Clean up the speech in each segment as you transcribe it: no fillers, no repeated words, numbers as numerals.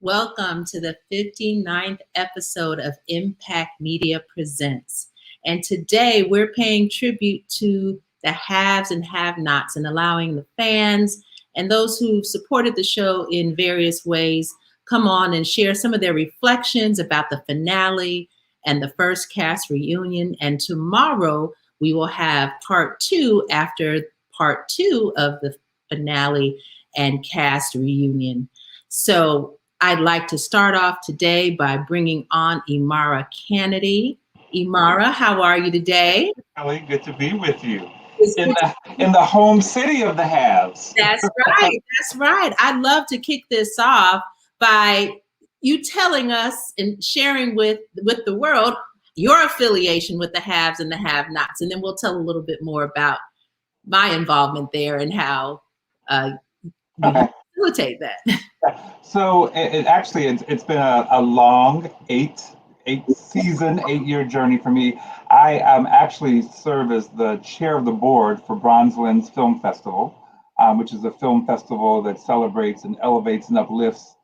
Welcome to the 59th episode of Impact Media Presents. And today we're paying tribute to the haves and have-nots and allowing the fans and those who've supported the show in various ways come on and share some of their reflections about the finale and the first cast reunion. And tomorrow we will have part two after part two of the finale and cast reunion. So I'd like to start off today by bringing on Imara Kennedy. Imara, how are you today? Kelly, good to be with you It's in good to- the home city of the haves. That's right. That's right. I'd love to kick this off by you telling us and sharing with the world your affiliation with the haves and the have-nots, and then we'll tell a little bit more about my involvement there and how we facilitate that. So it's been a long eight-season, 8-year journey for me. I actually serve as the chair of the board for Bronze Film Festival, which is a film festival that celebrates and elevates and uplifts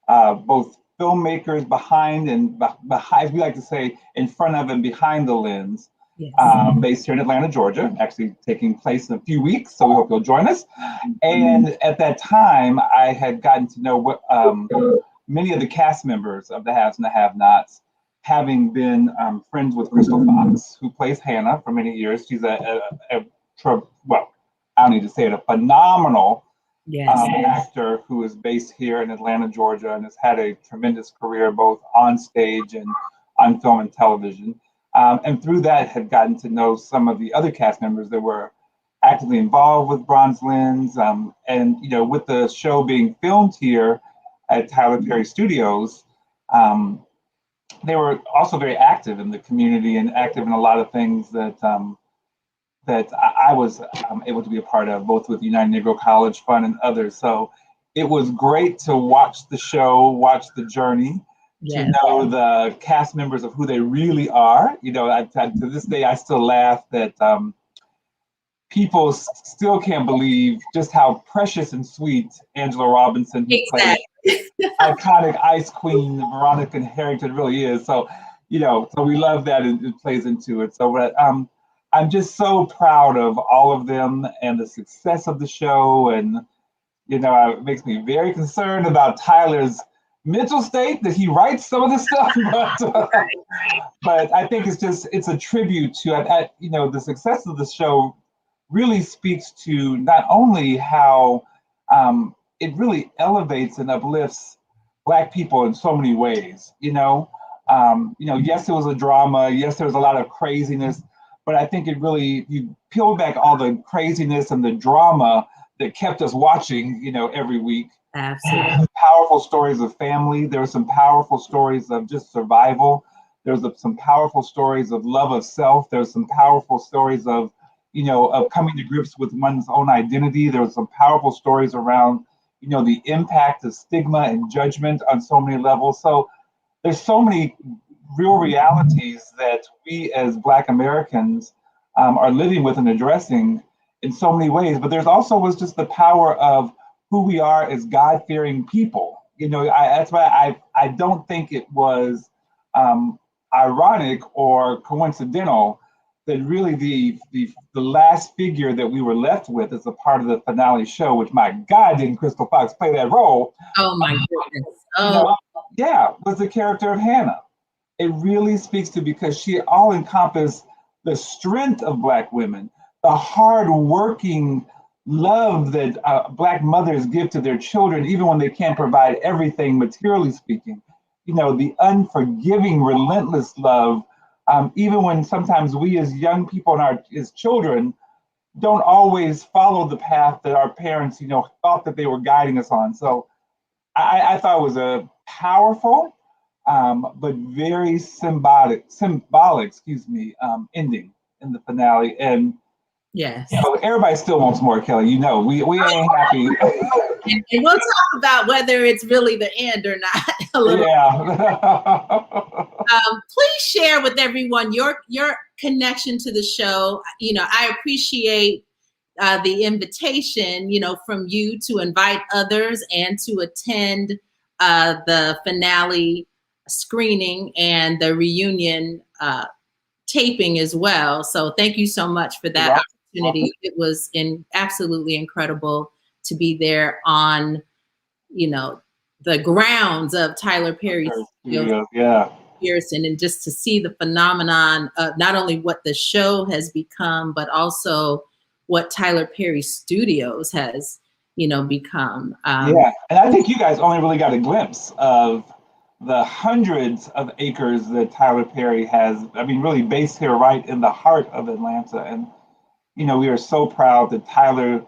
both filmmakers behind and behind, we like to say, in front of and behind the lens. Yes. Based here in Atlanta, Georgia, actually taking place in a few weeks. So we hope you'll join us. And at that time, I had gotten to know what many of the cast members of the Haves and the Have-Nots, having been friends with Crystal Fox, who plays Hannah for many years. She's well, I don't need to say it, a phenomenal actor who is based here in Atlanta, Georgia, and has had a tremendous career both on stage and on film and television. And through that, had gotten to know some of the other cast members that were actively involved with Bronze Lens. And with the show being filmed here at Tyler Perry Studios, they were also very active in the community and active in a lot of things that I was able to be a part of, both with United Negro College Fund and others. So it was great to watch the show, watch the journey. Yes. To know the cast members of who they really are. To this day, I still laugh that people still can't believe just how precious and sweet Angela Robinson, who played iconic Ice Queen Veronica Harrington, really is. So, so we love that, and it plays into it. So, I'm just so proud of all of them and the success of the show. And, it makes me very concerned about Tyler's mental state, that he writes some of the stuff, but I think it's a tribute to the success of the show. Really speaks to not only how it really elevates and uplifts Black people in so many ways. Yes, it was a drama. Yes, there was a lot of craziness, but I think it really, you peel back all the craziness and the drama that kept us watching, every week. Absolutely. Powerful stories of family. There were some powerful stories of just survival. There's some powerful stories of love of self. There's some powerful stories of, of coming to grips with one's own identity. There was some powerful stories around, the impact of stigma and judgment on so many levels. So there's so many real realities that we as Black Americans are living with and addressing in so many ways. But there's also was just the power of who we are as God-fearing people. That's why I don't think it was ironic or coincidental that really the last figure that we were left with as a part of the finale show, which, my God, didn't Crystal Fox play that role? Oh my goodness. Was the character of Hannah. It really speaks to, because she all encompassed the strength of Black women, the hard-working love that Black mothers give to their children, even when they can't provide everything materially speaking. The unforgiving, relentless love, even when sometimes we as young people and as children don't always follow the path that our parents, thought that they were guiding us on. So I thought it was a powerful, but very symbolic, ending in the finale. And yes, everybody still wants more, Kelly. We ain't happy. and we'll talk about whether it's really the end or not. Please share with everyone your connection to the show. I appreciate the invitation, from you to invite others and to attend the finale screening and the reunion taping as well. So thank you so much for that opportunity. It was absolutely incredible to be there on, the grounds of Tyler Perry Studios, Pearson, and just to see the phenomenon of not only what the show has become, but also what Tyler Perry Studios has, become. And I think you guys only really got a glimpse of the hundreds of acres that Tyler Perry has, really based here right in the heart of Atlanta. And, we are so proud that Tyler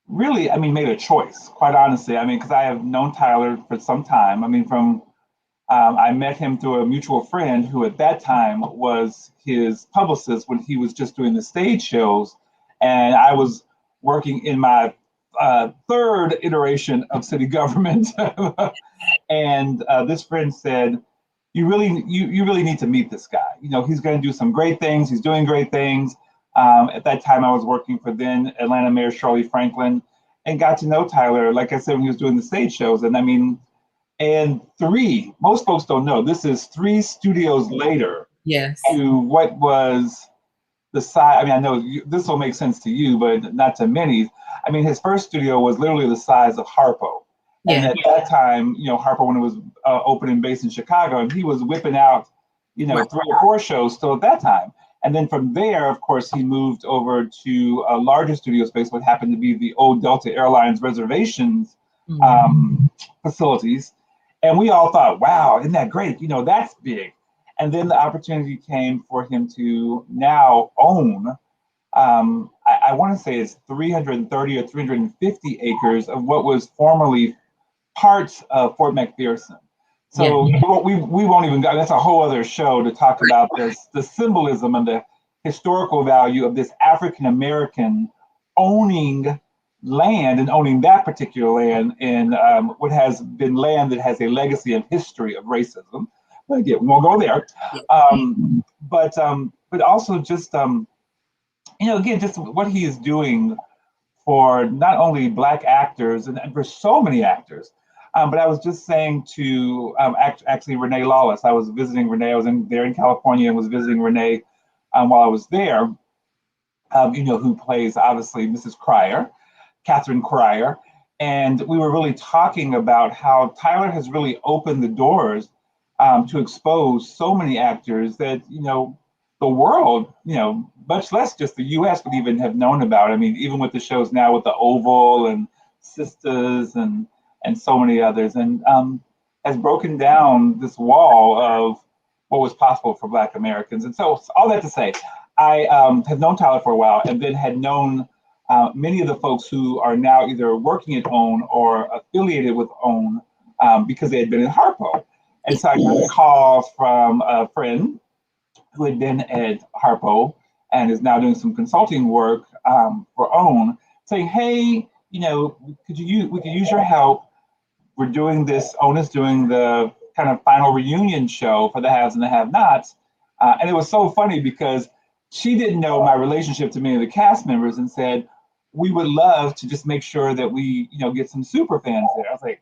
really, made a choice, quite honestly. Because I have known Tyler for some time. I met him through a mutual friend who at that time was his publicist when he was just doing the stage shows. And I was working in my third iteration of city government. And this friend said, you really need to meet this guy. He's going to do some great things. He's doing great things. At that time, I was working for then Atlanta Mayor Shirley Franklin, and got to know Tyler, like I said, when he was doing the stage shows. And most folks don't know, this is 3 studios later to what was the size. I know this will make sense to you, but not to many. His first studio was literally the size of Harpo. And at that time, Harpo, when it was opening based in Chicago, and he was whipping out, 3 or 4 shows still at that time. And then from there, of course, he moved over to a larger studio space, what happened to be the old Delta Airlines reservations facilities. And we all thought, wow, isn't that great? That's big. And then the opportunity came for him to now own, I want to say it's 330 or 350 acres of what was formerly parts of Fort McPherson. So we won't even go, that's a whole other show to talk about this, the symbolism and the historical value of this African-American owning land and owning that particular land in what has been land that has a legacy and history of racism. But again, we won't go there. But also just, again, just what he is doing for not only Black actors and for so many actors. But I was just saying to actually Renee Lawless, I was visiting Renee, I was there in California and was visiting Renee while I was there, who plays obviously Mrs. Cryer, Catherine Cryer. And we were really talking about how Tyler has really opened the doors to expose so many actors that, the world, much less just the US would even have known about. Even with the shows now with the Oval and Sisters and so many others, and has broken down this wall of what was possible for Black Americans. And so all that to say, I had known Tyler for a while, and then had known many of the folks who are now either working at OWN or affiliated with OWN because they had been in Harpo. And so I got a call from a friend who had been at Harpo and is now doing some consulting work for OWN, saying, hey, we could use your help. We're doing this, OWN is doing the kind of final reunion show for the haves and the have-nots. And it was so funny because she didn't know my relationship to many of the cast members and said, we would love to just make sure that we, get some super fans there. I was like,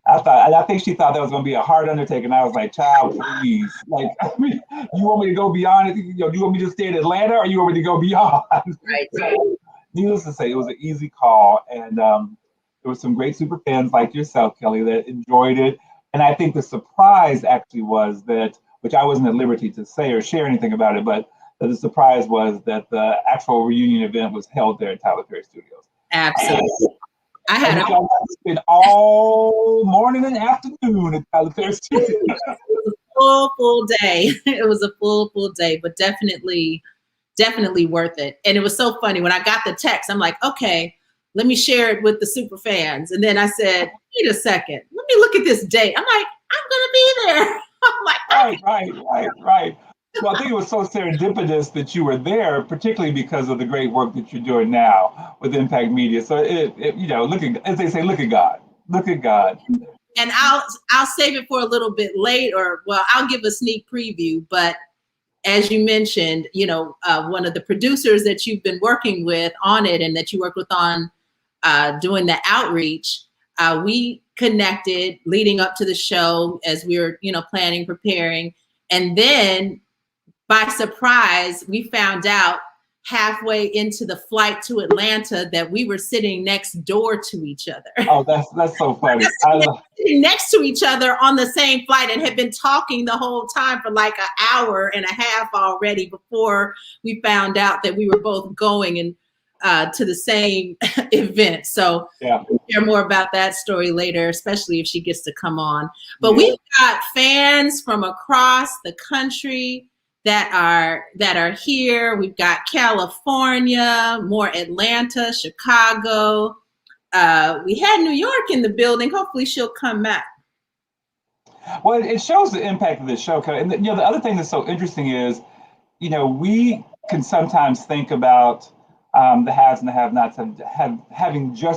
I think she thought that was going to be a hard undertaking. I was like, child, please. Like, you want me to go beyond it? Do you want me to stay in Atlanta or you want me to go beyond? Right. So, needless to say, it was an easy call. And there were some great super fans like yourself, Kelly, that enjoyed it. And I think the surprise actually was that, which I wasn't at liberty to say or share anything about it, but the surprise was that the actual reunion event was held there at Tyler Perry Studios. Absolutely. I had spent all morning and afternoon at Tyler Perry Studios. It was a full day. It was a full day, but definitely worth it. And it was so funny when I got the text. I'm like, okay, let me share it with the super fans. And then I said, wait a second, let me look at this date. I'm like, I'm gonna be there. I'm like, right. Well, I think it was so serendipitous that you were there, particularly because of the great work that you're doing now with Impact Media. So look at, as they say, look at God. Look at God. And I'll save it for a little bit later. Well, I'll give a sneak preview. But as you mentioned, one of the producers that you've been working with on it and that you worked with on doing the outreach, We connected leading up to the show as we were, planning, preparing. And then by surprise, we found out halfway into the flight to Atlanta that we were sitting next door to each other. Oh, that's so funny. Sitting next to each other on the same flight and had been talking the whole time for like an hour and a half already before we found out that we were both going to the same event. So we'll hear more about that story later, especially if she gets to come on. But we've got fans from across the country that are here. We've got California, more Atlanta, Chicago. We had New York in the building. Hopefully she'll come back. Well, it shows the impact of this show. And the other thing that's so interesting is, we can sometimes think about the haves and the have-nots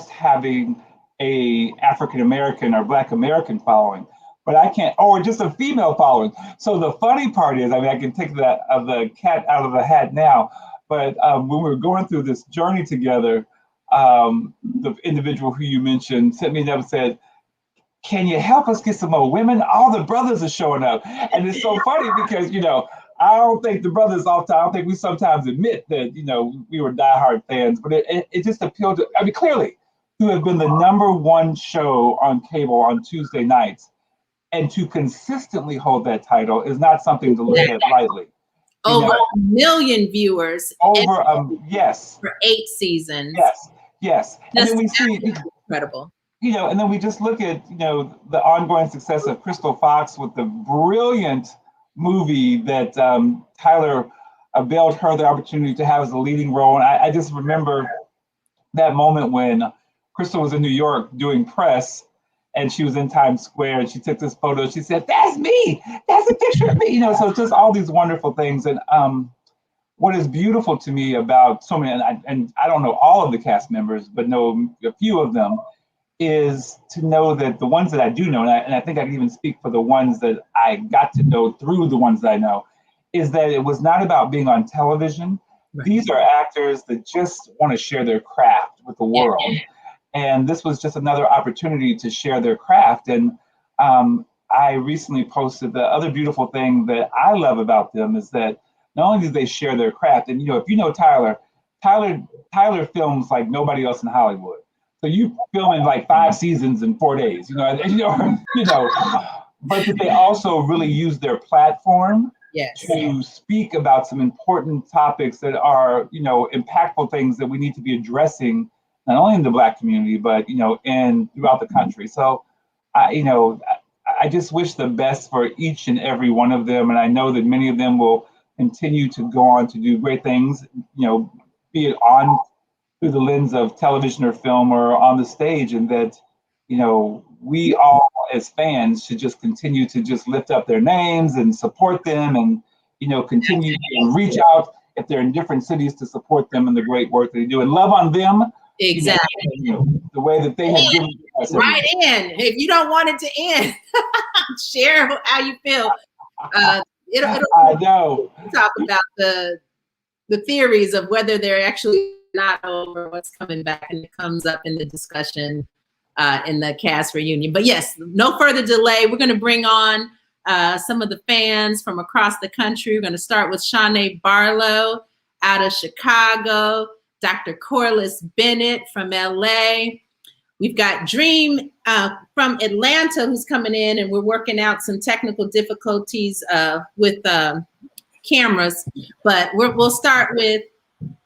having a African American or Black American following. But I can't, or just a female following. So the funny part is, I can take the cat out of the hat now, but when we were going through this journey together, the individual who you mentioned sent me a note and said, "Can you help us get some more women? All the brothers are showing up." And it's so funny because, I don't think the brothers often, I don't think we sometimes admit that, we were diehard fans, but it just appealed to, clearly, to have been the #1 show on cable on Tuesday nights. And to consistently hold that title is not something to look at lightly. Over 1 million viewers. Yes. For 8 seasons. Yes. And then we see incredible. And then we just look at, the ongoing success of Crystal Fox with the brilliant movie that Tyler availed her the opportunity to have as a leading role. And I just remember that moment when Crystal was in New York doing press. And she was in Times Square and she took this photo. She said, "That's me. That's a picture of me." So just all these wonderful things. And what is beautiful to me about so many, and I don't know all of the cast members, but know a few of them, is to know that the ones that I do know, and I think I can even speak for the ones that I got to know through the ones that I know, is that it was not about being on television. Right. These are actors that just want to share their craft with the world. Yeah. And this was just another opportunity to share their craft. And I recently posted the other beautiful thing that I love about them is that not only do they share their craft, and if you know Tyler films like nobody else in Hollywood. So you film in like 5 seasons in 4 days, but that they also really use their platform to speak about some important topics that are, impactful things that we need to be addressing, not only in the Black community, but, and throughout the country. So, I just wish the best for each and every one of them. And I know that many of them will continue to go on to do great things, be it on through the lens of television or film or on the stage. And that, we all as fans should just continue to just lift up their names and support them and, continue to reach out if they're in different cities to support them in the great work they do and love on them. Exactly. The way that they have given us. Right in. If you don't want it to end, share how you feel. I know. Talk about the theories of whether they're actually not over, what's coming back, and it comes up in the discussion in the cast reunion. But yes, no further delay. We're going to bring on some of the fans from across the country. We're going to start with Shanae Barlow out of Chicago. Dr. Corliss Bennett from LA. We've got Dream from Atlanta who's coming in, and we're working out some technical difficulties with cameras, but we'll start with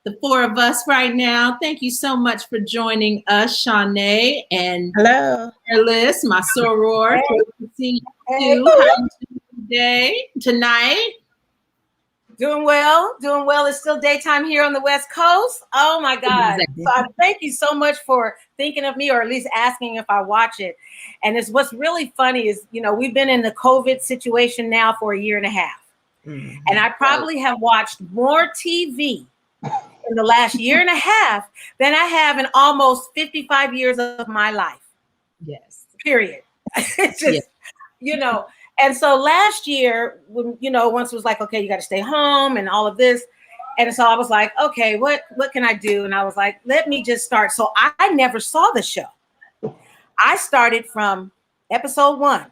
the 4 of us right now. Thank you so much for joining us, Shanae and hello, Corliss, my soror. Hey. Good to see you. How are you doing tonight? Doing well. It's still daytime here on the West Coast. Oh my God. Exactly. So thank you so much for thinking of me, or at least asking if I watch it. And what's really funny is, we've been in the COVID situation now for 1.5 years. Mm-hmm. And I probably have watched more TV in the last 1.5 years than I have in almost 55 years of my life. Yes. Period. It's just, And so last year, when, once it was like, okay, you got to stay home and all of this. And so I was like, okay, what can I do? And I was like, let me just start. So I never saw the show. I started from episode 1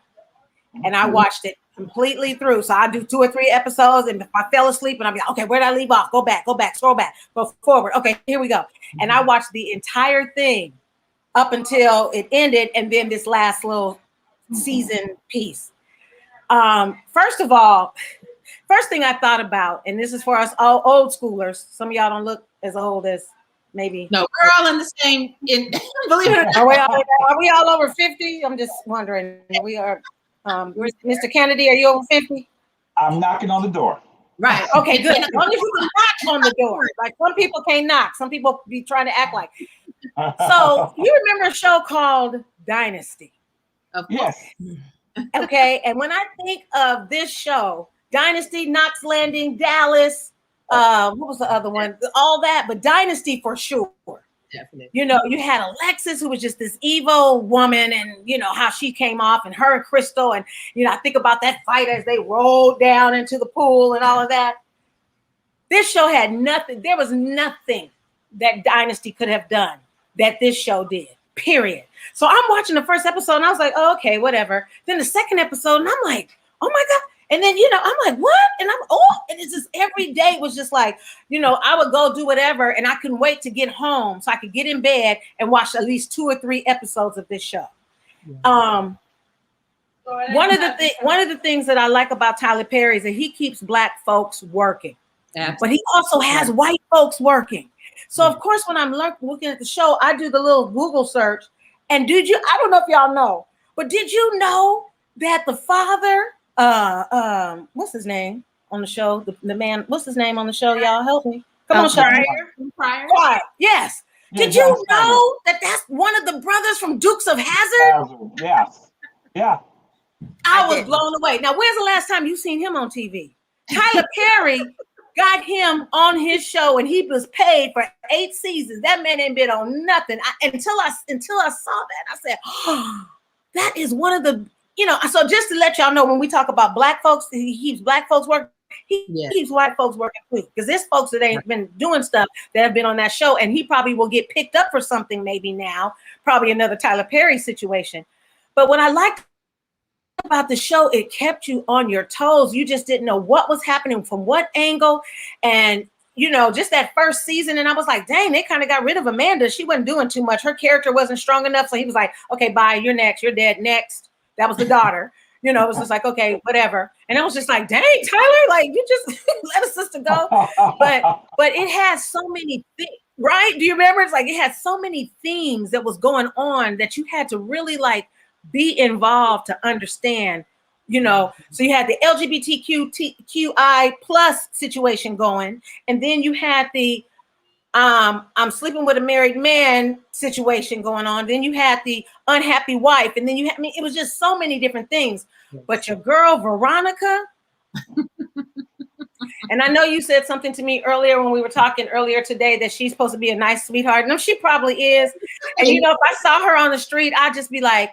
and I watched it completely through. So I do 2 or 3 episodes, and if I fell asleep, and I'll be like, okay, where did I leave off? Go back, scroll back, go forward. Okay, here we go. And I watched the entire thing up until it ended, and then this last little season piece. First of all, first thing I thought about, and this is for us all old schoolers. Some of y'all don't look as old as maybe. No, we're all in the same. Believe it or not, Are we all over 50? I'm just wondering. We are. Mr. Kennedy, are you over 50? I'm knocking on the door. Right. Okay, good. As long as you can knock on the door. Like some people can't knock. Some people be trying to act like. So you remember a show called Dynasty? Yes. Okay. And when I think of this show, Dynasty, Knox Landing, Dallas, what was the other one? All that, but Dynasty for sure. definitely. You know, you had Alexis, who was just this evil woman, and you know how she came off, and her and Crystal, and you know, I think about that fight as they rolled down into the pool and all of that. This show had nothing. There was nothing that Dynasty could have done that this show did. Period. So I'm watching the first episode, and I was like, oh, okay, whatever. Then the second episode, and I'm like, oh my God. And then, you know, I'm like, what? And and it's just every day was just like, you know, I would go do whatever, and I couldn't wait to get home so I could get in bed and watch at least 2 or 3 episodes of this show. Yeah. One of the things that I like about Tyler Perry is that he keeps Black folks working. Absolutely. But he also has white folks working. So of course, when I'm looking at the show, I do the little Google search. And I don't know if y'all know, but did you know that the father, what's his name on the show? The man, what's his name on the show? Y'all help me. Come on, Pryor. Yes. Did you know that that's one of the brothers from Dukes of Hazzard? Yes. Yeah. I was blown away. Now, when's the last time you seen him on TV? Tyler Perry got him on his show, and he was paid for 8 seasons. That man ain't been on nothing. Until I saw that, I said, oh, that is one of the, you know. So just to let y'all know, when we talk about Black folks, he keeps Black folks working. He keeps white folks working too, because there's folks that ain't been doing stuff that have been on that show, and he probably will get picked up for something maybe now, probably another Tyler Perry situation. But what I liked about the show, it kept you on your toes. You just didn't know what was happening from what angle. And you know, just that first season, and I was like, dang, they kind of got rid of Amanda. She wasn't doing too much. Her character wasn't strong enough. So he was like, okay, bye, you're next, you're dead, next. That was the daughter. You know, it was just like, okay, whatever. And I was just like, dang, Tyler, like you just let a sister go. But it has so many things, right? Do you remember? It's like it had so many themes that was going on that you had to really like be involved to understand, you know. So you had the LGBTQI plus situation going, and then you had the I'm sleeping with a married man situation going on. Then you had the unhappy wife, and then you had, I mean, it was just so many different things. But your girl Veronica, and I know you said something to me earlier when we were talking earlier today that she's supposed to be a nice sweetheart. No, she probably is. And you know, if I saw her on the street, I'd just be like,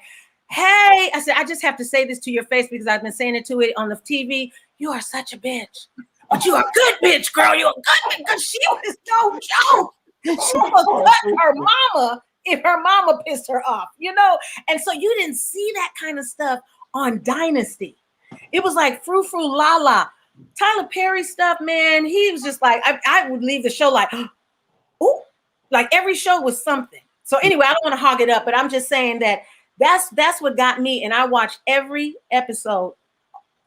hey, I said, I just have to say this to your face because I've been saying it to it on the TV. You are such a bitch. But you are a good bitch, girl. You're a good bitch. Because she was no joke. She would cut her mama if her mama pissed her off, you know? And so you didn't see that kind of stuff on Dynasty. It was like frou la la. Tyler Perry stuff, man, he was just like, I would leave the show like, ooh, like every show was something. So anyway, I don't want to hog it up, but I'm just saying that that's what got me. And I watched every episode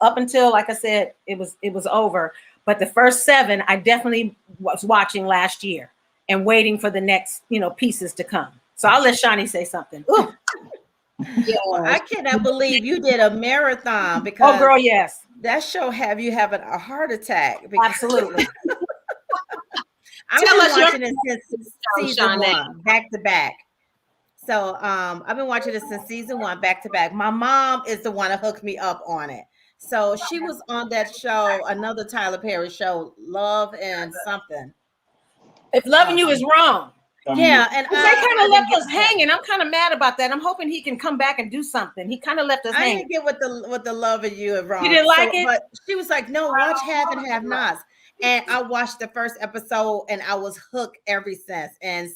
up until, like I said, it was over. But the first 7, I definitely was watching last year and waiting for the next, you know, pieces to come. So I'll let Shani say something. Ooh. Yeah, well, I cannot believe you did a marathon because oh, girl, yes, that show have you having a heart attack. Absolutely. I've been watching it since season 1, back to back. So I've been watching it since season 1, back to back. My mom is the one that hooked me up on it. So she was on that show, another Tyler Perry show, Love and something. If Loving You Is Wrong. Yeah, and they kind of left us hanging. I'm kind of mad about that. I'm hoping he can come back and do something. He kind of left us hanging. I didn't get what the Loving You Is Wrong. You didn't like it? But she was like, no, watch Have and Have Nots. And I watched the first episode and I was hooked ever since. And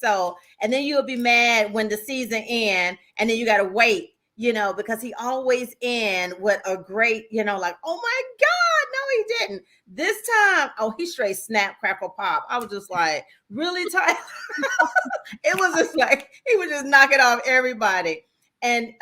then you'll be mad when the season ends and then you got to wait, because he always end with a great, like, oh my God, no, he didn't. This time, he straight snap, crackle, pop. I was just like, really tired. It was just like, he was just knocking off everybody. And,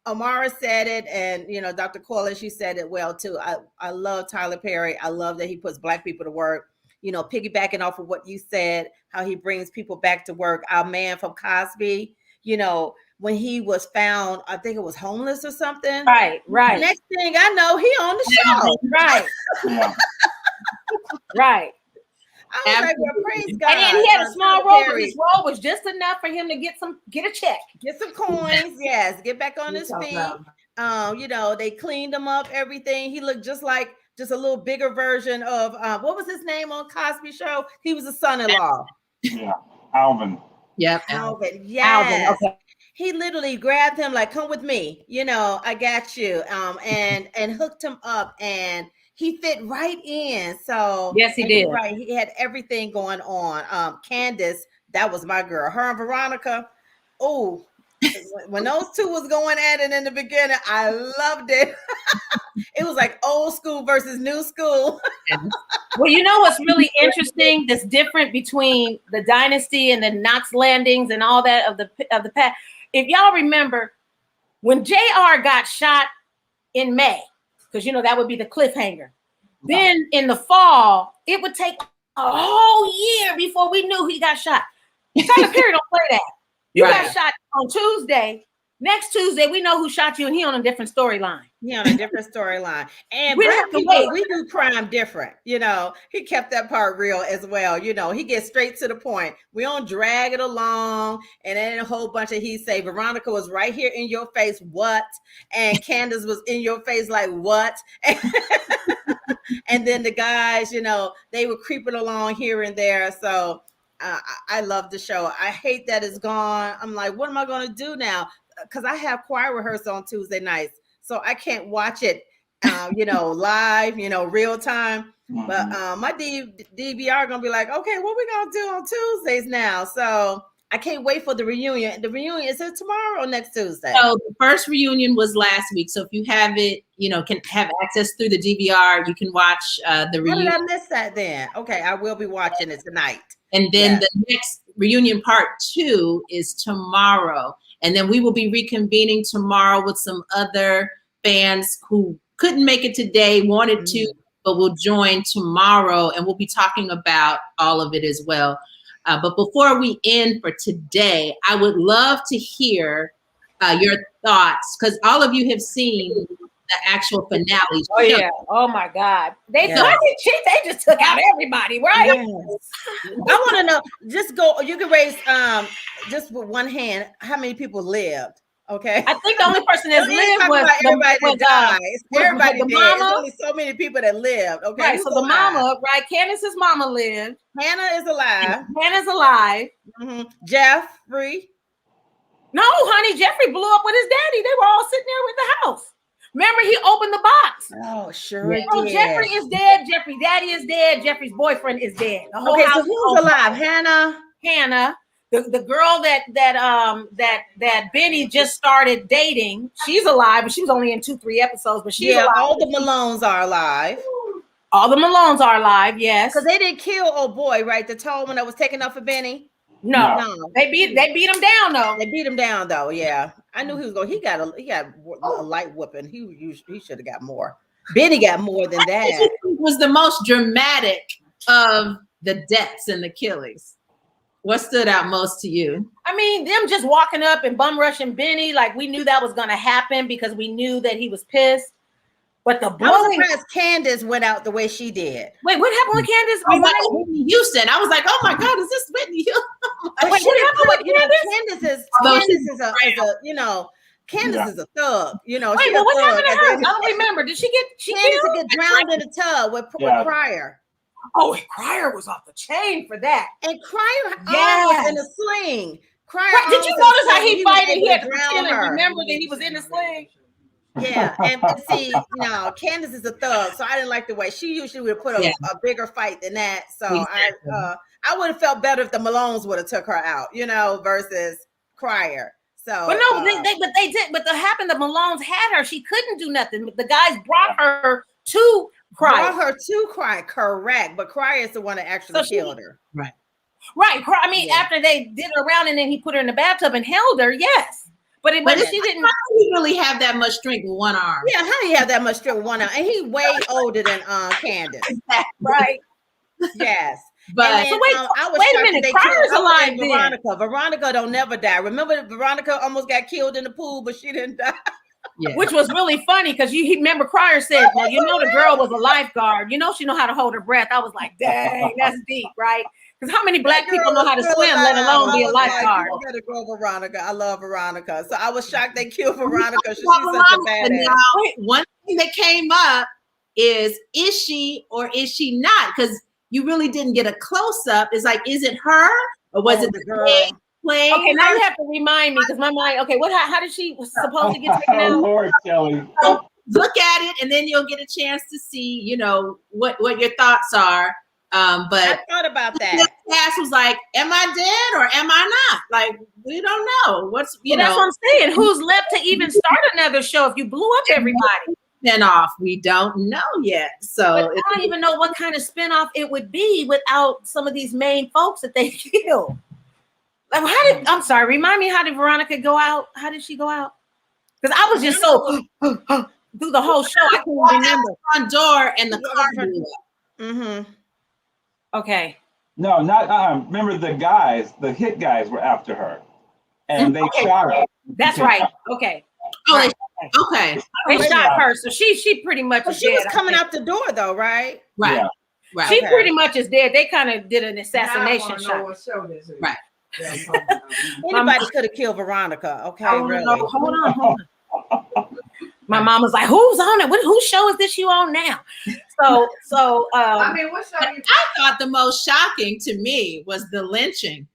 Amara said it, and, Dr. Coyle, she said it well, too. I love Tyler Perry. I love that he puts Black people to work, piggybacking off of what you said, how he brings people back to work. Our man from Cosby, when he was found, I think it was homeless or something. Right. Next thing I know, he on the show. Right. Right. I was like, well, praise God. And he had a small role, but his role was just enough for him to get a check. Get some coins, yes. Get back on his feet. They cleaned him up, everything. He looked just a little bigger version of, what was his name on Cosby Show? He was a son-in-law. Yeah, Alvin. Yep. Alvin, yes. Alvin, okay. He literally grabbed him like, come with me. I got you. And hooked him up, and he fit right in. So yes, he did. Right. He had everything going on. Candace, that was my girl. Her and Veronica. Oh, when those two was going at it in the beginning, I loved it. It was like old school versus new school. Well, what's really interesting that's different between the Dynasty and the Knots Landings and all that of the past. If y'all remember when JR got shot in May, because that would be the cliffhanger. Then in the fall, it would take a whole year before we knew he got shot. Tyler Perry don't play that. You got shot on Tuesday. Next Tuesday, we know who shot you, and he on a different storyline. And Black people, we do crime different. He kept that part real as well. He gets straight to the point. We don't drag it along, and then a whole bunch of he say. Veronica was right here in your face, what? And Candace was in your face, like, what? And then the guys, they were creeping along here and there. So I love the show. I hate that it's gone. I'm like, what am I going to do now? Because I have choir rehearsal on Tuesday nights, so I can't watch it, live, real time. Mm-hmm. But my DVR gonna be like, okay, what we gonna do on Tuesdays now? So I can't wait for the reunion. The reunion is it tomorrow or next Tuesday? So the first reunion was last week. So if you have it, can have access through the DVR, you can watch the reunion. How did I miss that then? Okay, I will be watching it tonight. And then the next reunion part 2 is tomorrow. And then we will be reconvening tomorrow with some other fans who couldn't make it today, wanted to, but will join tomorrow. And we'll be talking about all of it as well. But before we end for today, I would love to hear your thoughts, because all of you have seen the actual finale. Oh, yeah. Oh, my God. They just took out everybody, right? Yes. I want to know, just go, you can raise just with one hand, how many people lived? Okay. I think the only person that lived was everybody that died. Everybody the dead. Mama. There's only so many people that lived. Okay. Right. So the mama, right? Candace's mama lived. Hannah is alive. Hannah's alive. Mm-hmm. Jeffrey. No, honey, Jeffrey blew up with his daddy. They were all sitting there with the house. Remember, he opened the box. Oh, sure. Oh, Jeffrey is dead. Jeffrey daddy is dead. Jeffrey's boyfriend is dead. The whole house so who's alive? Hannah. The girl that Benny just started dating, she's alive, but she was only in 2-3 episodes. But she's alive. All the Malones are alive. All the Malones are alive, yes. Because they didn't kill old boy, right? The tall one that was taken up for Benny. No. They beat him down though. They beat him down though. Yeah, I knew he was going. He got a light whooping. He should have got more. Benny got more than that. It was the most dramatic of the deaths and the killings. What stood out most to you? I mean, them just walking up and bum rushing Benny, like we knew that was going to happen because we knew that he was pissed. But the blowing, I was surprised Candace went out the way she did. Wait, what happened with Candace? Whitney Houston. I was like, oh my God, is this Whitney Houston? Wait, what happened with Candace? Candace is a thug. Wait, but what happened to her? I don't remember. Did she Candace get drowned in a tub with Pryor? Oh, and Cryer was off the chain for that. And Cryer was in a sling. Did you notice how he fighting? He had to pretend and remember that he was in the sling. Yeah, and see, Candace is a thug, so I didn't like the way she usually would put a bigger fight than that. So Exactly. I would have felt better if the Malones would have took her out, versus Crier. So, but no, they did. But the happened, the Malones had her. She couldn't do nothing. The guys brought her to Crier. Brought her to Crier, correct? But Crier is the one that actually killed her. Right. Right. I mean, after they did her around and then he put her in the bathtub and held her, yes. But she didn't. How do you really have that much strength with one arm? Yeah, how do you have that much strength with one arm? And he's way older than Candace. Right. Yes. But then, so wait a minute. Crier's alive Veronica. Veronica don't never die. Remember, Veronica almost got killed in the pool, but she didn't die. Yeah. Which was really funny because you remember Crier said, "Now the girl was a lifeguard. She know how to hold her breath." I was like, "Dang, that's deep, right?" Because how many black people know how to swim, let alone be a lifeguard? You gotta go, Veronica. I love Veronica, so I was shocked they killed Veronica. She's such a badass. Now, one thing that came up is she or is she not? Because you really didn't get a close up. It's like, is it her or was it the girl playing? Okay, now you have to remind me because my mind. Okay, how did she supposed to get taken out? Lord, Kelly. So look at it, and then you'll get a chance to see, what your thoughts are. But I thought about that. The cast was like, "Am I dead or am I not?" Like, we don't know. That's what I'm saying. Who's left to even start another show if you blew up everybody? Spinoff, we don't know yet. So I don't even know what kind of spinoff it would be without some of these main folks that they killed. Like, I'm sorry. Remind me, how did Veronica go out? How did she go out? Because I was just so through the whole show. I can't remember. Front door and the car blew up. Mm-hmm. Okay. No, not remember the hit guys were after her, and they shot her. That's right. Okay. Oh, okay. They shot her, so she pretty much. Well, she was coming out the door though, right? Right. Yeah. Right. She pretty much is dead. They kind of did an assassination shot. Right. Anybody could have killed Veronica. Okay, really. Hold on. My mom was like, "Who's on it? Whose show is this you on now?" So I mean, what show? I thought the most shocking to me was the lynching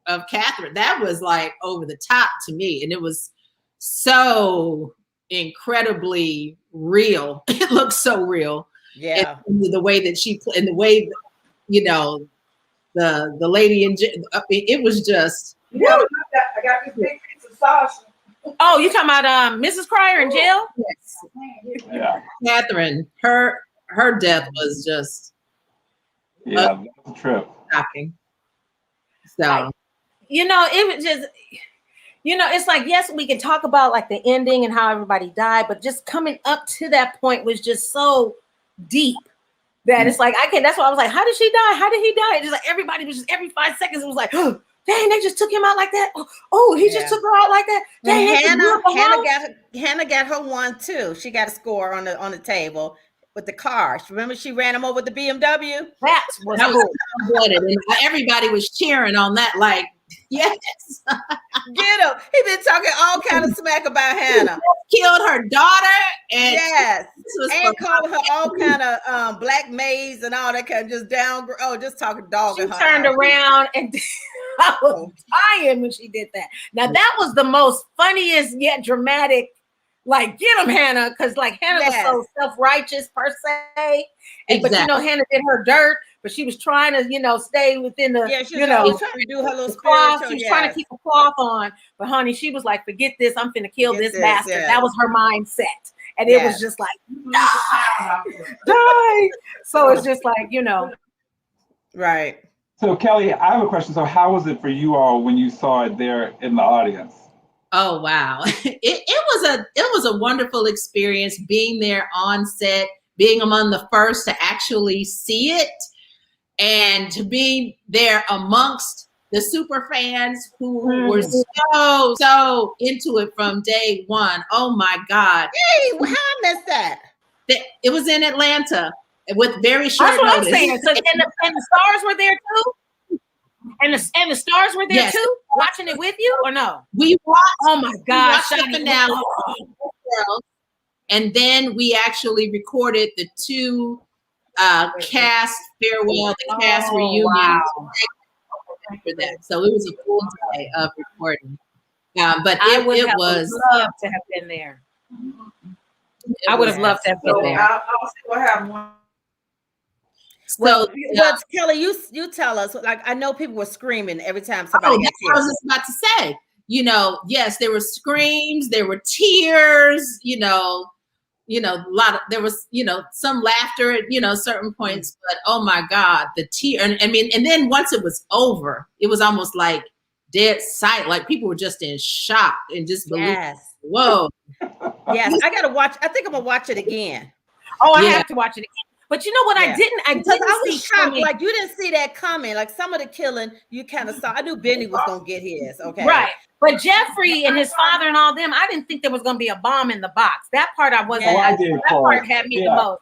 of Catherine. That was like over the top to me, and it was so incredibly real. It looked so real. Yeah, the way that she and the way, the lady in it was just. Yeah, I got this big piece of sauce. Oh, you talking about Mrs. Crier in jail? Yes. Yeah. Catherine, her death was just Yeah, that's a trip. shocking. So it was just it's like, yes, we can talk about like the ending and how everybody died, but just coming up to that point was just so deep that it's like that's why I was like, how did she die? How did he die? Just like everybody was just every 5 seconds, it was like, oh, dang, they just took him out like that. Oh, he just took her out like that. Dang, Hannah got her one too. She got a score on the table with the car. Remember, she ran him over with the BMW. That was cool. And everybody was cheering on that. Like, yes, get him. He been talking all kind of smack about Hannah. Killed her daughter, and yes, and calling her all kind of black maids and all that kind of just down. Oh, just talking dog. She turned around and. I was dying when she did that. Now that was the most funniest yet dramatic. Like, get him, Hannah, because like Hannah was so self-righteous per se, but Hannah did her dirt, but she was trying to stay within the she was trying to do her little cloth. She was trying to keep a cloth on, but honey, she was like, forget this, I'm finna kill this bastard. Yeah. That was her mindset, and it was just like die. So it's just like right. So Kelly, I have a question. So how was it for you all when you saw it there in the audience? Oh wow, it was a wonderful experience being there on set, being among the first to actually see it, and to be there amongst the super fans who were so into it from day one. Oh my God! Hey, how I missed that? It was in Atlanta with very short notice. That's what I'm saying. So, and the stars were there too. And the stars were there too, watching it with you or no? We watched. Oh my God! The finale, and then we actually recorded the two cast farewell, the cast reunion for that. So it was a full day of recording. But I would it have was loved to have been there. I would have loved to have been So there. I'll still have one. Well, Well, Kelly, you tell us. Like, I know people were screaming every time somebody got that's what I was just about to say. Yes, there were screams, there were tears, a lot of, there was, some laughter at, certain points, but oh my God, the tear. And I mean, and then once it was over, it was almost like dead sight. Like people were just in shock and just believe. Yes. Whoa. Yes. I got to watch. I think I'm going to watch it again. Oh, I have to watch it again. But you know what? Yeah. I was shocked. Coming. Like you didn't see that coming. Like some of the killing, you kind of saw. I knew Benny was gonna get his. Okay, right. But Jeffrey and his father and all them, I didn't think there was gonna be a bomb in the box. That part I wasn't. I did. That part had me the most.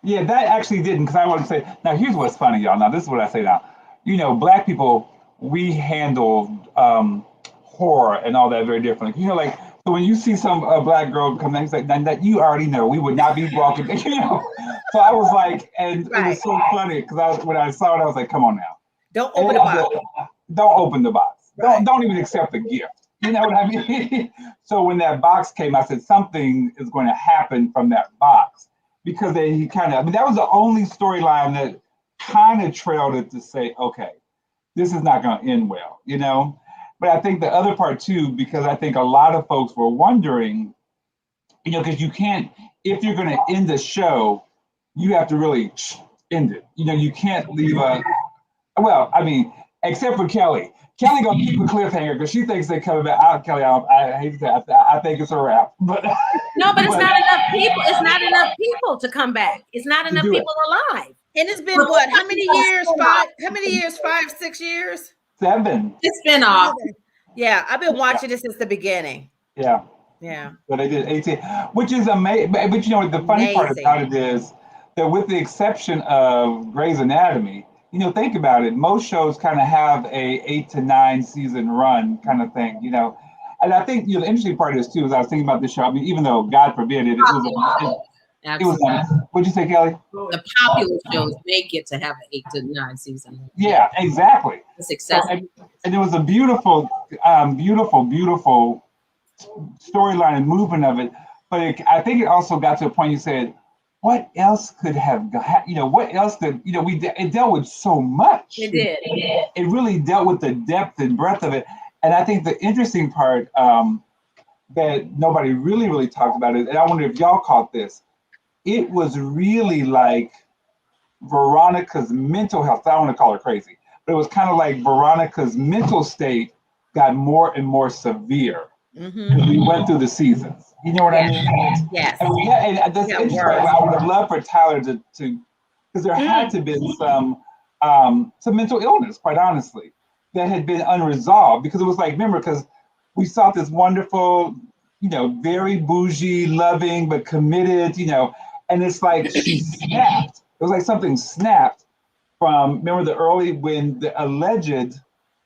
Yeah, that actually didn't. Because I want to say now. Here's what's funny, y'all. Now this is what I say now. Black people, we handle horror and all that very differently. Like. So when you see a black girl come in, he's like, that you already know we would not be walking, So I was like, and it was so funny because when I saw it, I was like, come on now. Don't open the box. Don't open the box. Right. Don't even accept the gift. You know what I mean? So when that box came, I said, something is going to happen from that box. Because that was the only storyline that kind of trailed it to say, okay, this is not going to end well, But I think the other part too, because I think a lot of folks were wondering, because you can't, if you're going to end the show, you have to really end it. You can't leave except for Kelly. Kelly gonna keep a cliffhanger because she thinks they're coming back. Kelly, I hate to say, I think it's a wrap. But no, but it's not enough people. It's not enough people to come back. It's not enough people alive. And it's been what? How many years? 5? How many years? 5, 6 years? 7. It's been off. Yeah, I've been watching it since the beginning. Yeah. But they did 18, which is amazing. But the funny part about it is that with the exception of Grey's Anatomy, think about it. Most shows kind of have a 8 to 9 season run kind of thing, And I think the interesting part is too, is I was thinking about this show. I mean, even though God forbid it was. What'd you say, Kelly? The popular shows may get to have an 8 to 9 season. Yeah, exactly. It's excessive. And it was a beautiful, beautiful storyline and movement of it. But I think it also got to a point you said, what else could have got, what else could, it dealt with so much. It did. It really dealt with the depth and breadth of it. And I think the interesting part that nobody really talked about it, and I wonder if y'all caught this, it was really like Veronica's mental health. I don't want to call her crazy, but it was kind of like Veronica's mental state got more and more severe as we went through the seasons. You know what I mean? Yes. And that's interesting. I would have loved for Tyler to because there had to be some mental illness, quite honestly, that had been unresolved. Because it was like, remember, because we saw this wonderful, very bougie, loving, but committed, and it's like she snapped. It was like something snapped from, remember when the alleged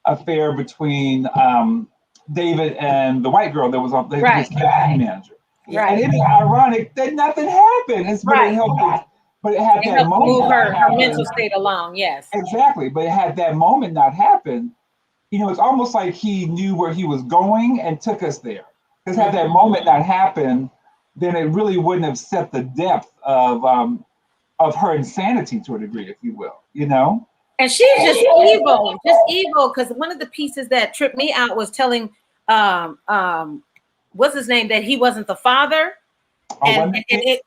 affair between David and the white girl that was on his campaign manager. Right. And it's ironic that nothing happened. It's right. But it had that moment. Move her mental state along, yes. Exactly. But it had that moment not happen. It's almost like he knew where he was going and took us there. Because had that moment not happened, then it really wouldn't have set the depth of her insanity to a degree, if you will, And she's just evil, because one of the pieces that tripped me out was telling what's his name, that he wasn't the father. And it